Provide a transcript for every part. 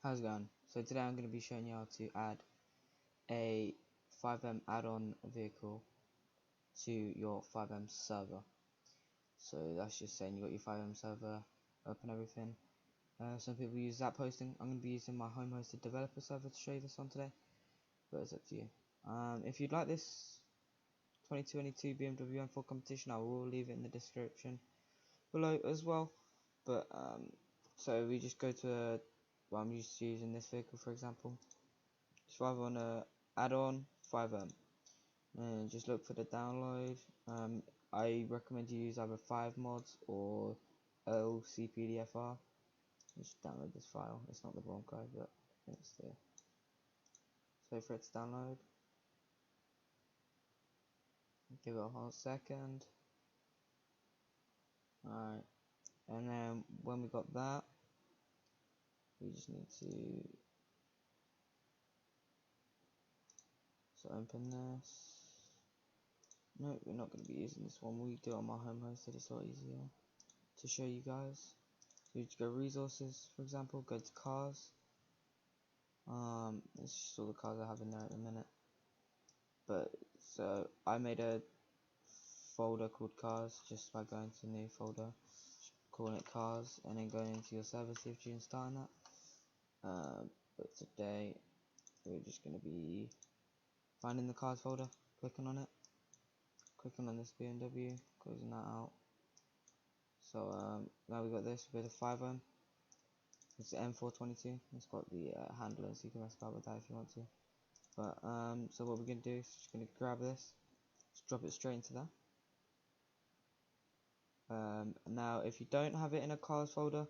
How's it going? So today I'm going to be showing you how to add a FiveM add-on vehicle to your FiveM server. So that's just saying you got your FiveM server up and everything. Some people use Zap hosting. I'm going to be using my home hosted developer server to show you this on today, but it's up to you. If you'd like this 2022 BMW M4 competition, I will leave it in the description below as well. But so we just go to well, I'm used to using this vehicle, for example. Just either on a add-on FiveM and just look for the download. I recommend you use either 5mods or LCPDFR. Just download this file. It's not the Bronco, but it's there. So wait for it to download. Give it a whole second. Alright, and then when we got that, we just need to open this. No, we're not going to be using this one. We do it on my home hosted. It's a lot easier to show you guys. So you just go resources, for example, go to cars. It's just all the cars I have in there at the minute. But so I made a folder called cars just by going to new folder, calling it cars, and then going into your server, see if you can start that. But today we're just going to be finding the cars folder, clicking on it, clicking on this BMW, closing that out. So now we've got this, we go to FiveM. It's the M422. It's got the handler, so you can mess about with that if you want to. But so what we're gonna do is just gonna grab this, just drop it straight into there. Now, if you don't have it in a cars folder,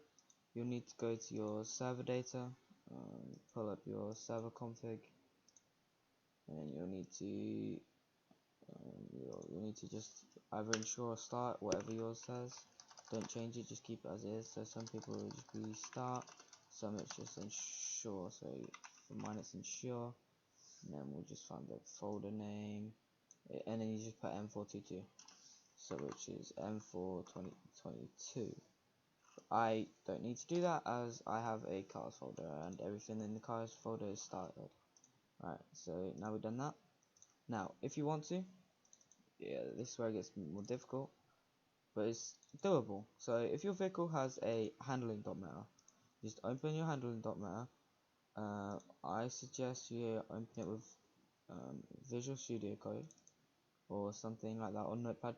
you'll need to go to your server data, pull up your server config, and then you'll need to just either ensure or start, whatever yours says. Don't change it, just keep it as is. So some people will just be start, some it's just ensure. So for mine it's ensure, and then we'll just find the folder name, and then you just put M422, so which is M422. I don't need to do that as I have a cars folder and everything in the cars folder is started. Right, so now we've done that. Now if you want to, yeah, this is where it gets more difficult, but it's doable. So if your vehicle has a handling.meta, just open your handling.meta. I suggest you open it with Visual Studio Code or something like that, or Notepad++.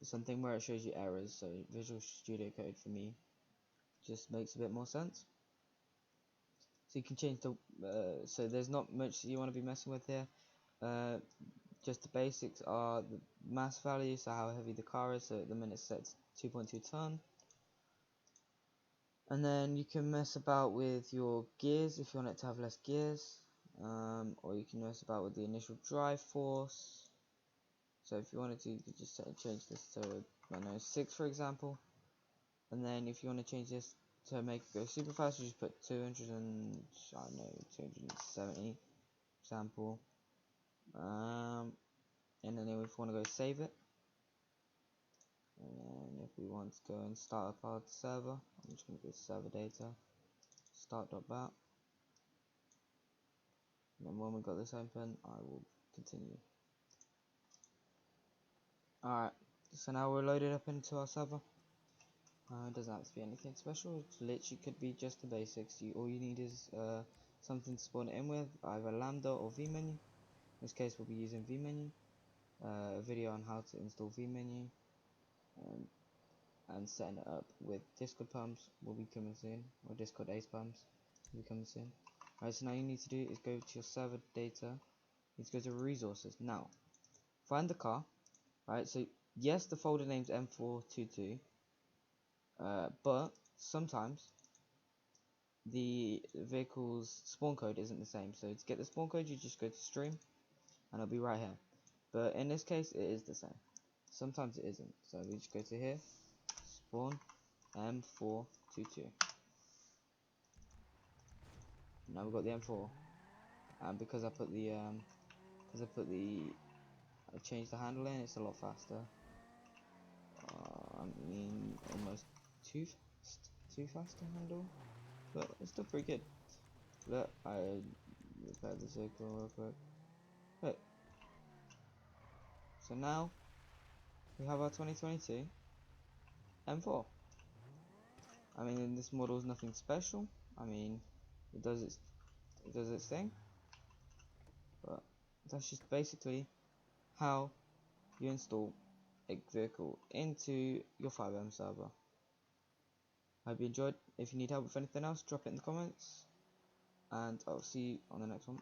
Something where it shows you errors. So Visual Studio Code for me just makes a bit more sense. So you can change the so there's not much that you want to be messing with here. Just the basics are the mass value, so how heavy the car is. So at the minute it's set to 2.2 ton. And then you can mess about with your gears if you want it to have less gears, or you can mess about with the initial drive force. So if you wanted to, you could just change this to, I don't know, 6 for example. And then if you want to change this to make it go super fast, you just put 200 and, I don't know, 270 example. And then if we want to go save it, and then if we want to go and start up our server, I'm just going to go server data, start.bat, and then when we got this open, I will continue. Alright, so now we're loaded up into our server. It doesn't have to be anything special, it literally could be just the basics. All you need is something to spawn it in with, either Lambda or vMenu. In this case we'll be using vMenu. A video on how to install vMenu and setting it up with Discord pumps will be coming soon, or Discord Ace pumps will be coming soon. Alright, so now you need to do is go to your server data, you need to go to resources. Now, find the car. Right, so yes, the folder name's M422, but sometimes the vehicle's spawn code isn't the same. So to get the spawn code, you just go to stream, and it'll be right here. But in this case, it is the same. Sometimes it isn't. So we just go to here, spawn M422. Now we've got the M4, and because I changed the handling, it's a lot faster. I mean, almost too fast to handle. but it's still pretty good. Look, I repaired this vehicle real quick. Look, so now we have our 2022 M4. I mean, this model is nothing special. I mean, it does its thing, but that's just basically how you install a vehicle into your FiveM server. I hope you enjoyed. If you need help with anything else, drop it in the comments, and I'll see you on the next one.